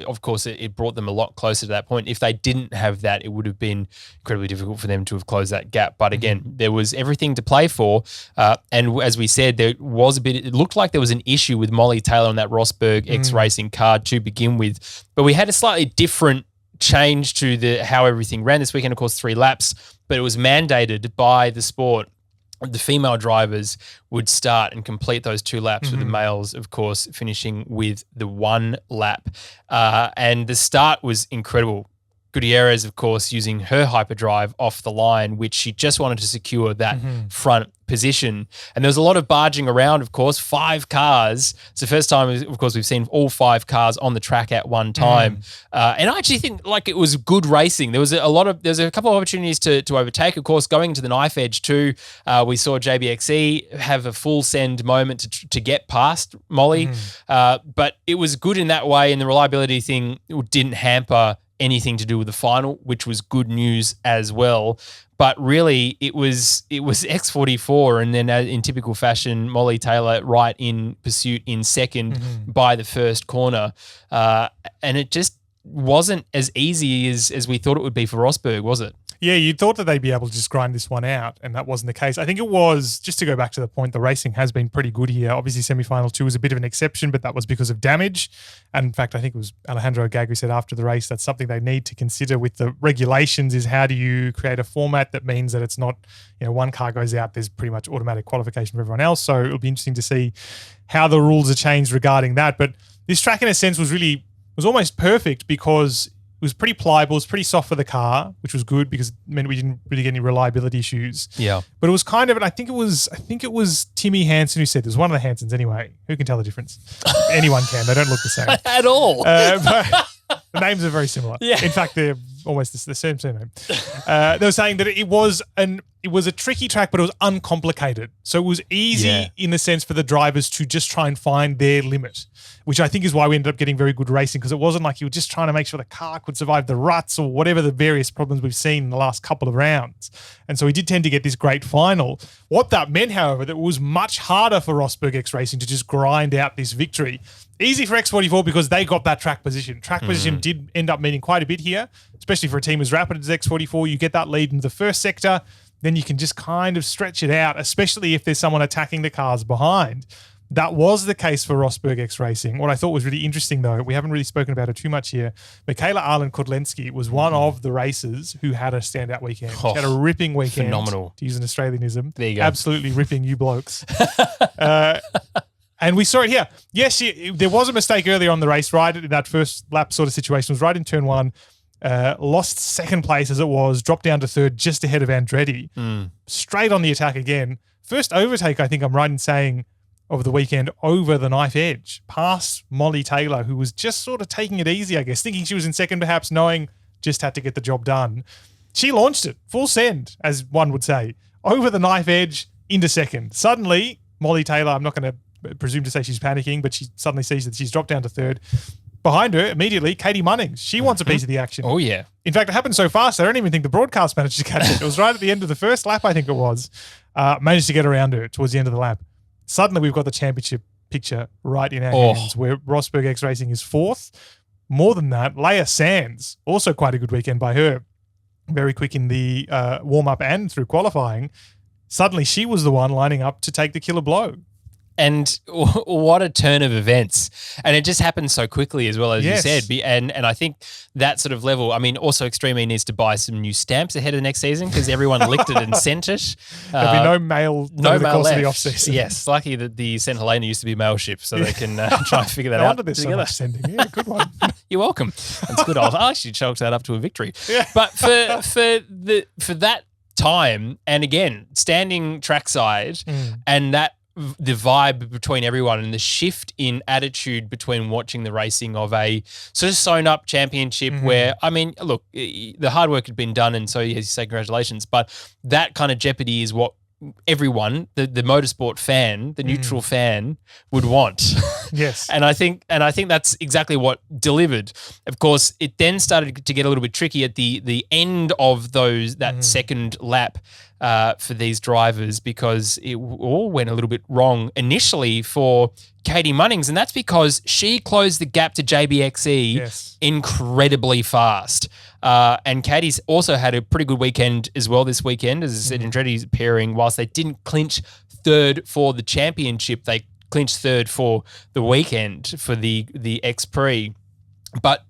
of course, it brought them a lot closer to that point. If they didn't have that, it would have been incredibly difficult for them to have closed that gap. But again, there was everything to play for. And as we said, it looked like there was an issue with Molly Taylor on that Rosberg X Racing car to begin with. But we had a slightly different change to how everything ran this weekend. Of course, 3 laps, but it was mandated by the sport. The female drivers would start and complete those 2 laps, with the males, of course, finishing with the 1 lap. And the start was incredible. Gutierrez, of course, using her hyperdrive off the line, which she just wanted to secure that front position. And there was a lot of barging around, of course, 5 cars. It's the first time, of course, we've seen all 5 cars on the track at one time. And I actually think it was good racing. There was a couple of opportunities to overtake. Of course, going to the knife edge too, we saw JBXE have a full send moment to get past Molly. But it was good in that way, and the reliability thing didn't hamper anything to do with the final, which was good news as well. But really, it was X44, and then in typical fashion, Molly Taylor right in pursuit in second by the first corner. And it just wasn't as easy as we thought it would be for Rosberg, was it? Yeah, you thought that they'd be able to just grind this one out, and that wasn't the case. I think it was, just to go back to the point, the racing has been pretty good here. Obviously, semi-final 2 was a bit of an exception, but that was because of damage. And in fact, I think it was Alejandro Agag who said after the race, that's something they need to consider with the regulations, is how do you create a format that means that it's not, one car goes out, there's pretty much automatic qualification for everyone else. So it'll be interesting to see how the rules are changed regarding that. But this track, in a sense, was almost perfect because it was pretty pliable, it was pretty soft for the car, which was good because it meant we didn't really get any reliability issues. Yeah. But it was kind of, and I think it was Timmy Hansen who said, there's one of the Hansens anyway. Who can tell the difference? Anyone can. They don't look the same. At all. But the names are very similar. Yeah. In fact, they're almost the same name. They were saying that it was a tricky track, but it was uncomplicated. So it was easy in the sense for the drivers to just try and find their limit, which I think is why we ended up getting very good racing, because it wasn't like you were just trying to make sure the car could survive the ruts or whatever the various problems we've seen in the last couple of rounds. And so we did tend to get this great final. What that meant, however, that it was much harder for Rosberg X Racing to just grind out this victory. Easy for X44 because they got that track position. Track position did end up meaning quite a bit here, especially for a team as rapid as X44. You get that lead into the first sector, then you can just kind of stretch it out, especially if there's someone attacking the cars behind. That was the case for Rosberg X Racing. What I thought was really interesting, though, we haven't really spoken about it too much here, Michaela Arlen-Kodlensky was one of the racers who had a standout weekend. She had a ripping weekend. Phenomenal. To use an Australianism. There you go. Absolutely ripping you blokes. And we saw it here. Yes, there was a mistake earlier on the race, right? That first lap sort of situation was right in turn 1. Lost second place as it was, dropped down to third just ahead of Andretti. Straight on the attack again. First overtake, I think I'm right in saying, over the weekend, over the knife edge, past Molly Taylor, who was just sort of taking it easy, I guess, thinking she was in second perhaps, knowing just had to get the job done. She launched it, full send, as one would say, over the knife edge into second. Suddenly, Molly Taylor, I'm not going to presume to say she's panicking, but she suddenly sees that she's dropped down to third. Behind her, immediately, Katie Munnings. She wants a piece of the action. Oh, yeah. In fact, it happened so fast, I don't even think the broadcast managed to catch it. It was right at the end of the first lap, I think it was. Managed to get around her towards the end of the lap. Suddenly, we've got the championship picture right in our hands, where Rosberg X Racing is fourth. More than that, Leia Sands, also quite a good weekend by her. Very quick in the warm-up and through qualifying. Suddenly, she was the one lining up to take the killer blow. And what a turn of events. And it just happened so quickly as well, as you said. And I think that sort of level, I mean, also Extreme E needs to buy some new stamps ahead of the next season because everyone licked it and sent it. There'll be no mail over the course of the off-season. Yes, lucky that the St. Helena used to be a mail ship so they can try and figure that no out wonder there's together. so much sending. Yeah, good one. You're welcome. That's good. I'll actually chalk that up to a victory. Yeah. But for that time, and again, standing trackside and the vibe between everyone and the shift in attitude between watching the racing of a sort of sewn up championship where, I mean, look, the hard work had been done and so, as you say, congratulations, but that kind of jeopardy is what everyone, the motorsport fan, the neutral fan, would want. Yes. And I think that's exactly what delivered. Of course, it then started to get a little bit tricky at the end of that second lap for these drivers, because it all went a little bit wrong initially for Katie Munnings, and that's because she closed the gap to JBXE incredibly fast. And Katie's also had a pretty good weekend as well this weekend. As I said, Andretti's pairing, whilst they didn't clinch third for the championship, they clinched third for the weekend for the X Prix. But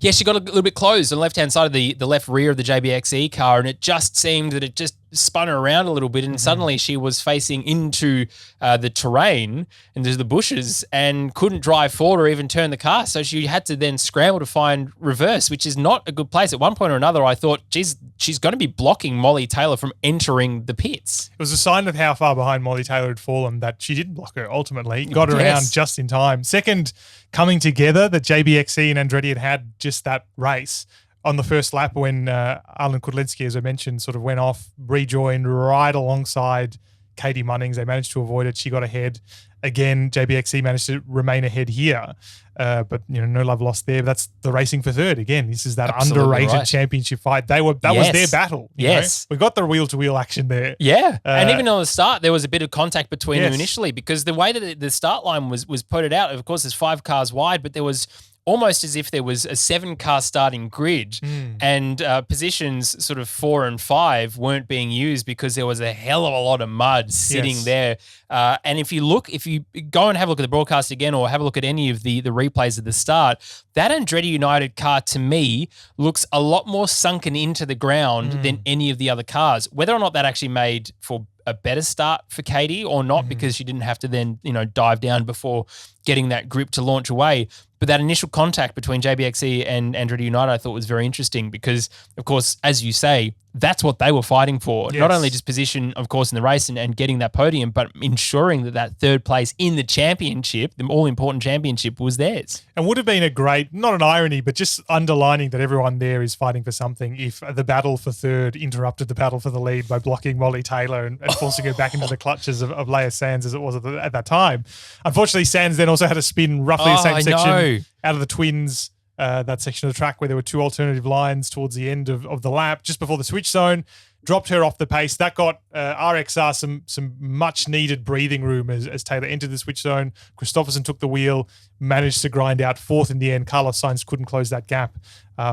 she got a little bit closed on the left-hand side of the left rear of the JBXE car, and it just seemed that it just spun her around a little bit, and suddenly she was facing into the terrain, into the bushes, and couldn't drive forward or even turn the car. So she had to then scramble to find reverse, which is not a good place. At one point or another, I thought, geez, she's going to be blocking Molly Taylor from entering the pits. It was a sign of how far behind Molly Taylor had fallen that she didn't block her ultimately. Got around just in time. Second coming together that JBXE and Andretti had just that race on the first lap when Arlen Kudlinski, as I mentioned, sort of went off, rejoined right alongside Katie Munnings. They managed to avoid it. She got ahead. Again, JBXE managed to remain ahead here, but no love lost there. But that's the racing for third. Again, this is that underrated championship fight. That was their battle. Yes, we got the wheel-to-wheel action there. Yeah, and even on the start, there was a bit of contact between them initially, because the way that the start line was put out, of course, there's 5 cars wide, but there was almost as if there was a 7-car starting grid, and positions sort of 4 and 5 weren't being used because there was a hell of a lot of mud sitting there. And if you go and have a look at the broadcast again, or have a look at any of the replays at the start, that Andretti United car to me looks a lot more sunken into the ground than any of the other cars. Whether or not that actually made for a better start for Katie or not, because she didn't have to then, dive down before getting that grip to launch away. But that initial contact between JBXE and Andretti United I thought was very interesting, because, of course, as you say, that's what they were fighting for. Not only just position, of course, in the race and getting that podium, but ensuring that third place in the championship, the all-important championship, was theirs. And would have been a great, not an irony, but just underlining that everyone there is fighting for something if the battle for third interrupted the battle for the lead by blocking Molly Taylor and forcing her back into the clutches of Leia Sands as it was at that time. Unfortunately, Sands then also had to spin roughly the same section out of the twins, that section of the track where there were 2 alternative lines towards the end of the lap, just before the switch zone, dropped her off the pace. That got RXR some much needed breathing room as Taylor entered the switch zone. Christopherson took the wheel, managed to grind out 4th in the end. Carlos Sainz couldn't close that gap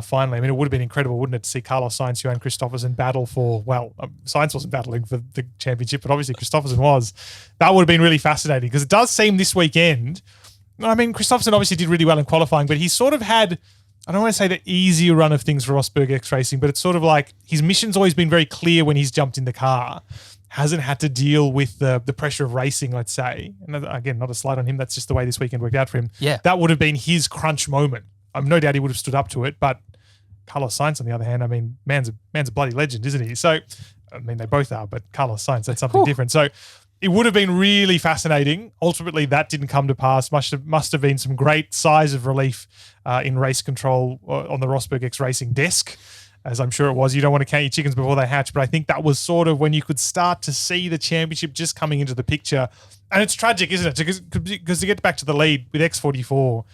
finally. I mean, it would have been incredible, wouldn't it, to see Carlos Sainz, Johan Christopherson battle for, Sainz wasn't battling for the championship, but obviously Christopherson was. That would have been really fascinating, because it does seem this weekend, I mean, Christopherson obviously did really well in qualifying, but he sort of had, I don't want to say the easier run of things for Rosberg X Racing, but it's sort of like his mission's always been very clear when he's jumped in the car. Hasn't had to deal with the pressure of racing, let's say. And again, not a slight on him. That's just the way this weekend worked out for him. Yeah. That would have been his crunch moment. I'm no doubt he would have stood up to it, but Carlos Sainz, on the other hand, I mean, man's a bloody legend, isn't he? So, I mean, they both are, but Carlos Sainz, that's something different. So, it would have been really fascinating. Ultimately, that didn't come to pass. Must have been some great sighs of relief in race control on the Rosberg X Racing desk, as I'm sure it was. You don't want to count your chickens before they hatch, but I think that was sort of when you could start to see the championship just coming into the picture. And it's tragic, isn't it? Because to get back to the lead with X44,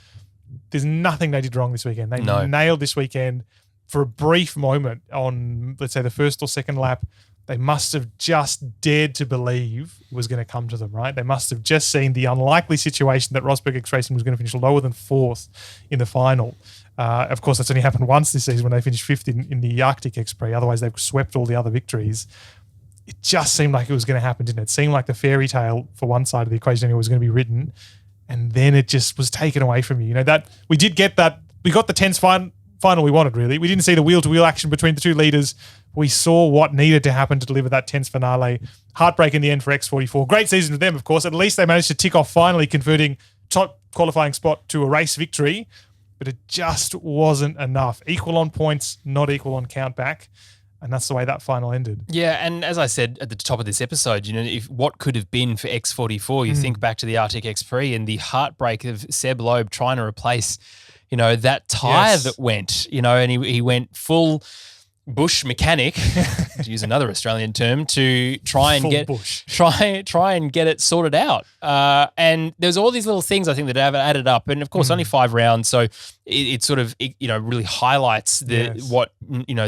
there's nothing they did wrong this weekend. They nailed this weekend for a brief moment on, let's say, the first or second lap. They must have just dared to believe it was going to come to them, right? They must have just seen the unlikely situation that Rosberg X Racing was going to finish lower than 4th in the final. Of course, that's only happened once this season when they finished 5th in the Arctic X Prix. Otherwise, they've swept all the other victories. It just seemed like it was going to happen, didn't it? It seemed like the fairy tale for one side of the equation was going to be written, and then it just was taken away from you. That we did get that. We got the 10th final we wanted, really. We didn't see the wheel-to-wheel action between the 2 leaders. We saw what needed to happen to deliver that 10th finale. Heartbreak in the end for X44. Great season for them, of course. At least they managed to tick off finally converting top qualifying spot to a race victory, but it just wasn't enough. Equal on points, not equal on count back. And that's the way that final ended. Yeah, and as I said at the top of this episode, if what could have been for X44, you think back to the Arctic X Prix and the heartbreak of Seb Loeb trying to replace that tyre that went, and he went full bush mechanic, to use another Australian term, to try and try and get it sorted out. And there's all these little things I think that have added up, and of course only 5 rounds, so it sort of really highlights what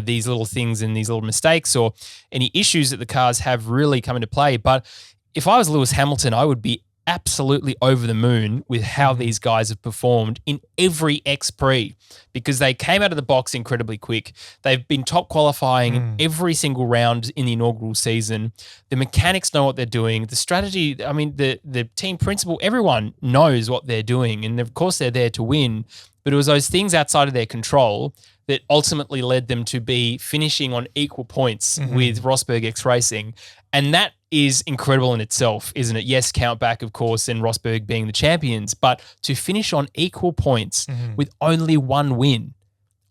these little things and these little mistakes or any issues that the cars have really come into play. But if I was Lewis Hamilton, I would be absolutely over the moon with how these guys have performed in every Prix, because they came out of the box incredibly quick. They've been top qualifying every single round in the inaugural season. The mechanics know what they're doing. The strategy, I mean, the team principal, everyone knows what they're doing. And of course they're there to win, but it was those things outside of their control that ultimately led them to be finishing on equal points with Rosberg X Racing. And that is incredible in itself, isn't it? Yes, count back, of course, and Rosberg being the champions, but to finish on equal points with only 1 win.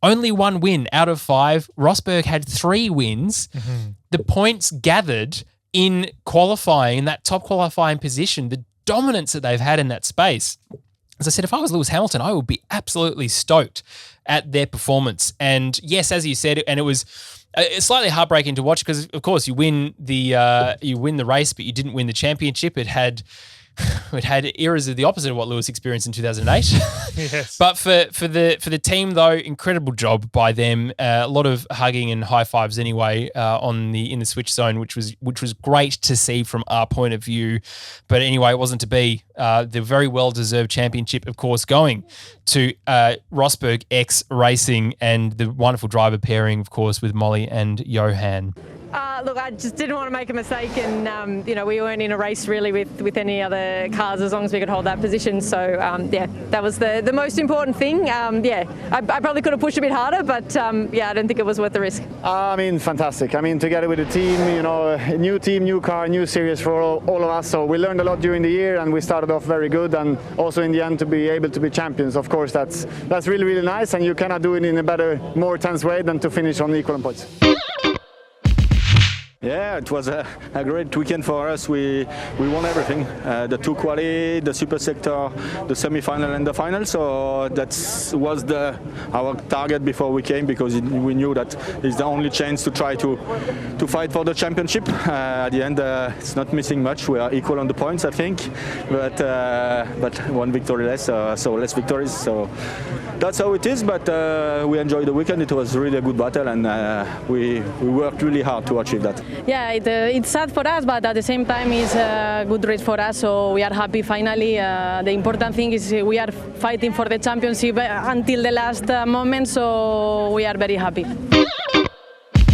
Only 1 win out of 5. Rosberg had 3 wins. The points gathered in qualifying, in that top qualifying position, the dominance that they've had in that space. As I said, if I was Lewis Hamilton, I would be absolutely stoked at their performance. And yes, as you said, and it was slightly heartbreaking to watch because, of course, you win the race, but you didn't win the championship. It had eras of the opposite of what Lewis experienced in 2008. Yes. But for the team though, incredible job by them. A lot of hugging and high fives anyway in the switch zone, which was great to see from our point of view. But anyway, it wasn't to be. The very well deserved championship, of course, going to Rosberg X Racing and the wonderful driver pairing, of course, with Molly and Johan. Look, I just didn't want to make a mistake, and we weren't in a race really with any other cars as long as we could hold that position. So that was the most important thing. I probably could have pushed a bit harder, but I don't think it was worth the risk. I mean, fantastic. I mean, together with the team, a new team, new car, new series for all of us. So we learned a lot during the year, and we started off very good, and also in the end to be able to be champions. Of course, that's really, really nice, and you cannot do it in a better, more tense way than to finish on equal points. Yeah, it was a great weekend for us. We won everything, the 2 quali, the super sector, the semi-final and the final. So that was our target before we came, because we knew that it's the only chance to try to fight for the championship. At the end, it's not missing much. We are equal on the points, I think, but 1 victory less, so less victories. So that's how it is. But we enjoyed the weekend. It was really a good battle, and we worked really hard to achieve that. Yeah, it's sad for us, but at the same time it's a good race for us, so we are happy finally. The important thing is we are fighting for the championship until the last moment, so we are very happy.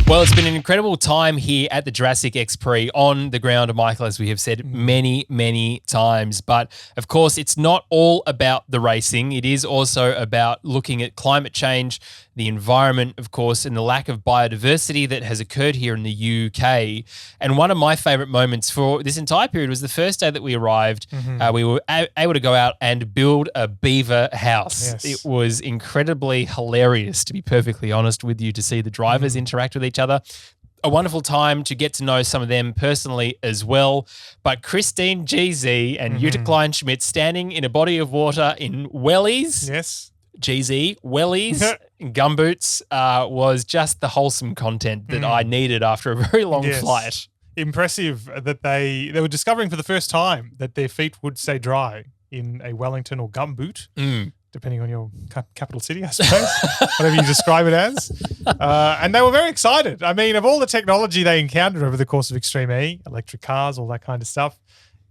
Well, it's been an incredible time here at the Jurassic Prix on the ground of Michael, as we have said many, many times. But of course, it's not all about the racing. It is also about looking at climate change, the environment, of course, and the lack of biodiversity that has occurred here in the UK. And one of my favourite moments for this entire period was the first day that we arrived. We were able to go out and build a beaver house. Yes. It was incredibly hilarious, to be perfectly honest with you, to see the drivers interact with each other. A wonderful time to get to know some of them personally as well. But Christine GZ and Jutta Kleinschmidt standing in a body of water in wellies. Yes. GZ, wellies, and gumboots was just the wholesome content that I needed after a very long flight. Impressive that they were discovering for the first time that their feet would stay dry in a Wellington or gumboot, depending on your capital city, I suppose, whatever you describe it as. And they were very excited. I mean, of all the technology they encountered over the course of Extreme E, electric cars, all that kind of stuff,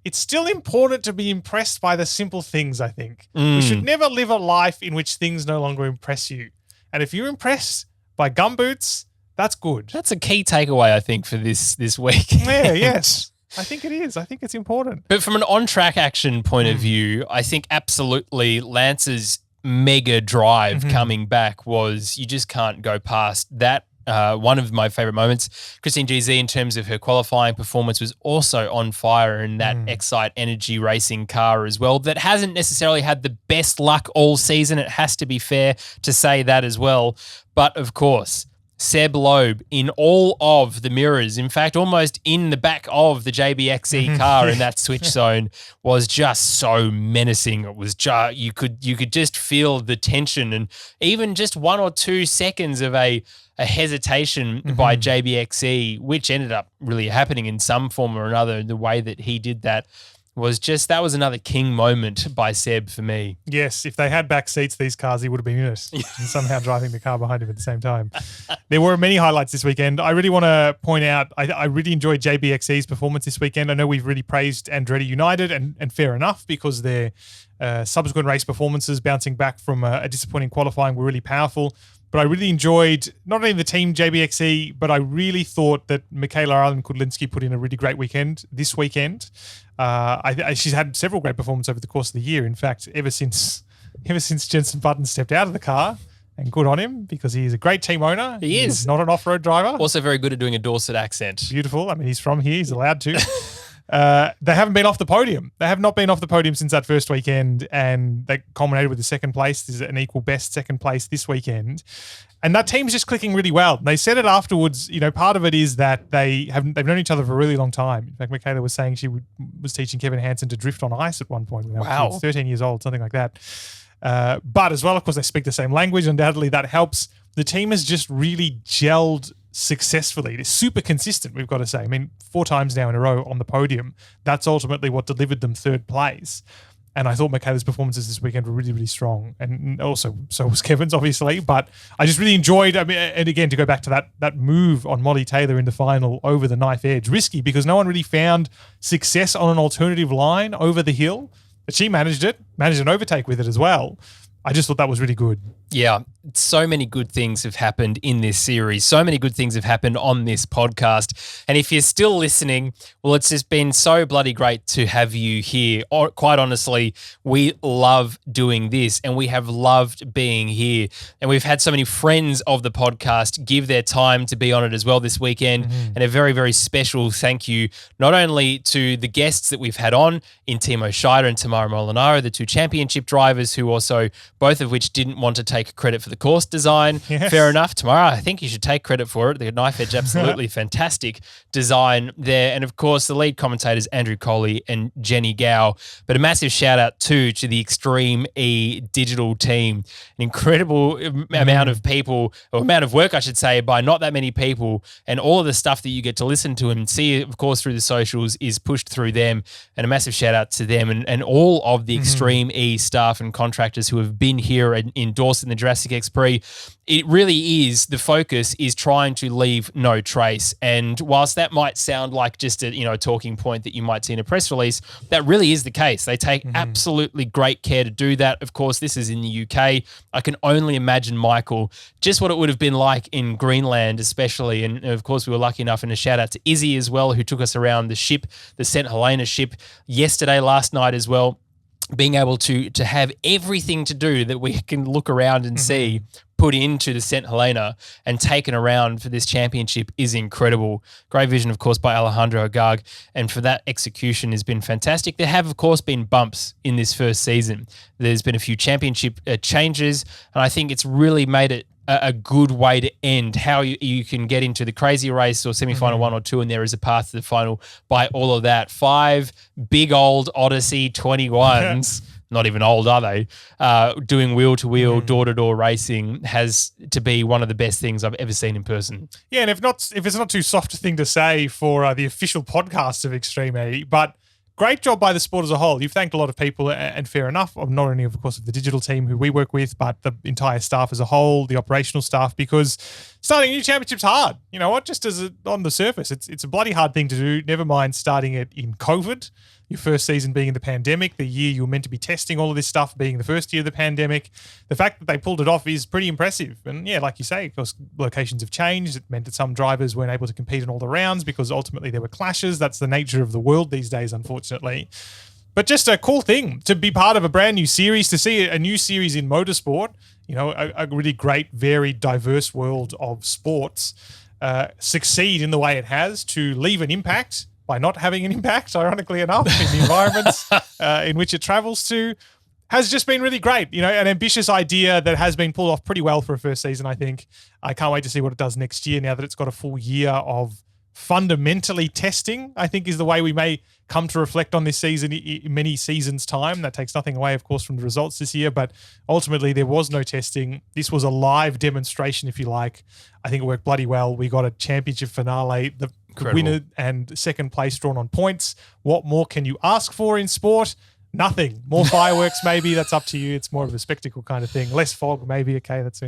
it's still important to be impressed by the simple things, I think. We should never live a life in which things no longer impress you. And if you're impressed by gumboots, that's good. That's a key takeaway, I think, for this week. Yeah, yes. I think it is. I think it's important. But from an on-track action point of view, I think absolutely Lance's mega drive coming back was, you just can't go past that. One of my favourite moments, Christine GZ, in terms of her qualifying performance, was also on fire in that Excite Energy racing car as well, that hasn't necessarily had the best luck all season. It has to be fair to say that as well. But of course, Seb Loeb in all of the mirrors, in fact, almost in the back of the JBXE car in that switch zone, was just so menacing. It was just, you could just feel the tension, and even just 1 or 2 seconds of a hesitation by JBXE, which ended up really happening in some form or another. The way that he did that was another king moment by Seb for me. Yes, if they had back seats, these cars, he would have been in it and somehow driving the car behind him at the same time. There were many highlights this weekend. I really want to point out, I really enjoyed JBXE's performance this weekend. I know we've really praised Andretti United, and fair enough, because their subsequent race performances bouncing back from a disappointing qualifying were really powerful. But I really enjoyed not only the team JBXE, but I really thought that Michaela Arlen-Kudlinski put in a really great weekend this weekend. She's had several great performances over the course of the year. In fact, ever since Jenson Button stepped out of the car, and good on him, because he is a great team owner. He is. He's not an off-road driver. Also very good at doing a Dorset accent. Beautiful. I mean, he's from here. He's allowed to. They haven't been off the podium. They have not been off the podium since that first weekend, and they culminated with the second place. There's an equal best second place this weekend. And that team's just clicking really well. They said it afterwards, part of it is that they've known each other for a really long time. In fact, Michaela was saying she was teaching Kevin Hansen to drift on ice at one point when they were 13 years old, something like that. But as well, of course, they speak the same language. Undoubtedly, that helps. The team has just really gelled successfully. It's super consistent, we've got to say. I mean, 4 times now in a row on the podium. That's ultimately what delivered them third place. And I thought Michaela's performances this weekend were really, really strong. And also, so was Kevin's, obviously. But I just really enjoyed, and again, to go back to that move on Molly Taylor in the final over the knife edge. Risky, because no one really found success on an alternative line over the hill. But she managed an overtake with it as well. I just thought that was really good. Yeah, so many good things have happened in this series. So many good things have happened on this podcast. And if you're still listening, well, it's just been so bloody great to have you here. Or, quite honestly, we love doing this, and we have loved being here. And we've had so many friends of the podcast give their time to be on it as well this weekend. And a very, very special thank you, not only to the guests that we've had on in Timo Scheider and Tamara Molinaro, the 2 championship drivers, who also, both of which didn't want to take credit for the course design. Yes. Fair enough. Tamara, I think you should take credit for it. The knife edge, absolutely fantastic design there. And of course, the lead commentators, Andrew Coley and Jenny Gow. But a massive shout out too to the Extreme E digital team. An incredible amount of people, or amount of work, I should say, by not that many people. And all of the stuff that you get to listen to and see, of course, through the socials is pushed through them. And a massive shout out to them and all of the Extreme E staff and contractors who have been here and endorsed in the Jurassic X Prix. It really is, the focus is trying to leave no trace. And whilst that might sound like just a talking point that you might see in a press release, that really is the case. They take absolutely great care to do that. Of course, this is in the UK. I can only imagine, Michael, just what it would have been like in Greenland, especially. And of course, we were lucky enough, and a shout out to Izzy as well, who took us around the ship, the St. Helena ship, last night as well. Being able to have everything to do that we can look around and see put into the St. Helena and taken around for this championship is incredible. Great vision, of course, by Alejandro Agag, and for that execution has been fantastic. There have, of course, been bumps in this first season. There's been a few championship changes, and I think it's really made it a good way to end, how you can get into the crazy race or semi-final 1 or 2, and there is a path to the final by all of that. 5 big old Odyssey 21s, not even old, are they? Doing wheel-to-wheel, door-to-door racing has to be one of the best things I've ever seen in person. Yeah, and if it's not too soft a thing to say for the official podcast of Extreme E, but great job by the sport as a whole. You've thanked a lot of people, and fair enough, of not only, of course, of the digital team who we work with, but the entire staff as a whole, the operational staff, because starting a new championship's hard. You know what? Just on the surface, it's a bloody hard thing to do. Never mind starting it in COVID, your first season being in the pandemic, the year you were meant to be testing all of this stuff being the first year of the pandemic. The fact that they pulled it off is pretty impressive. And yeah, like you say, of course, locations have changed. It meant that some drivers weren't able to compete in all the rounds because ultimately there were clashes. That's the nature of the world these days, unfortunately. But just a cool thing to be part of a brand new series, to see a new series in motorsport, a really great, very diverse world of sports succeed in the way it has, to leave an impact by not having an impact, ironically enough, in the environments in which it travels to, has just been really great. You know, an ambitious idea that has been pulled off pretty well for a first season, I think. I can't wait to see what it does next year now that it's got a full year of fundamentally testing, I think, is the way we may come to reflect on this season in many seasons' time. That takes nothing away, of course, from the results this year, but ultimately there was no testing. This was a live demonstration, if you like. I think it worked bloody well. We got a championship finale, the winner and second place drawn on points. What more can you ask for in sport? Nothing. More fireworks, maybe. That's up to you. It's more of a spectacle kind of thing. Less fog, maybe. Okay, that's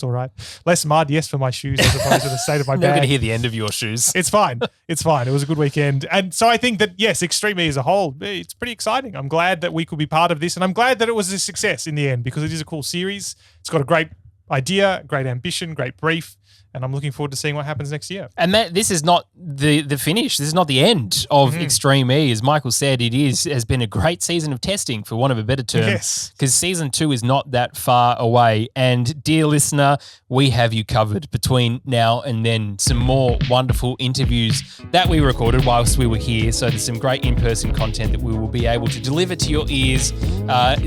all right. Less mud, yes, for my shoes, as opposed to the state of my bag. Never going to hear the end of your shoes. It's fine. It's fine. It was a good weekend. And so I think that, yes, Extreme E as a whole, it's pretty exciting. I'm glad that we could be part of this, and I'm glad that it was a success in the end because it is a cool series. It's got a great idea, great ambition, great brief, and I'm looking forward to seeing what happens next year. And this is not the finish. This is not the end of Extreme E. As Michael said, has been a great season of testing, for want of a better term. Yes. Because season 2 is not that far away. And dear listener, we have you covered between now and then. Some more wonderful interviews that we recorded whilst we were here. So there's some great in-person content that we will be able to deliver to your ears.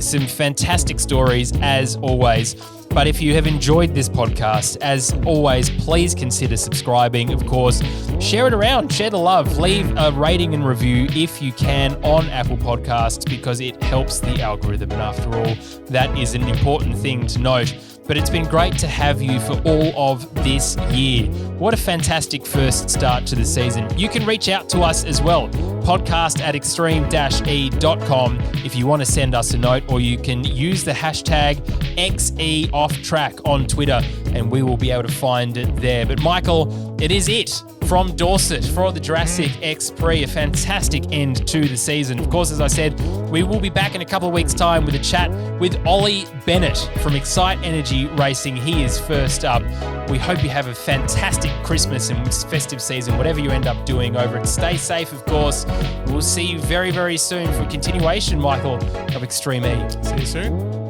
Some fantastic stories, as always. But if you have enjoyed this podcast, as always, please consider subscribing. Of course, share it around, share the love, leave a rating and review if you can on Apple Podcasts because it helps the algorithm. And after all, that is an important thing to note. But it's been great to have you for all of this year. What a fantastic first start to the season. You can reach out to us as well. podcast@extreme-e.com if you want to send us a note, or you can use the hashtag XEOffTrack on Twitter and we will be able to find it there. But Michael, it is it from Dorset for the Jurassic X Prix, a fantastic end to the season. Of course, as I said, we will be back in a couple of weeks' time with a chat with Ollie Bennett from Excite Energy Racing. He is first up. We hope you have a fantastic Christmas and festive season, whatever you end up doing over it. Stay safe, of course. We'll see you very, very soon for a continuation, Michael, of Extreme E. See you soon.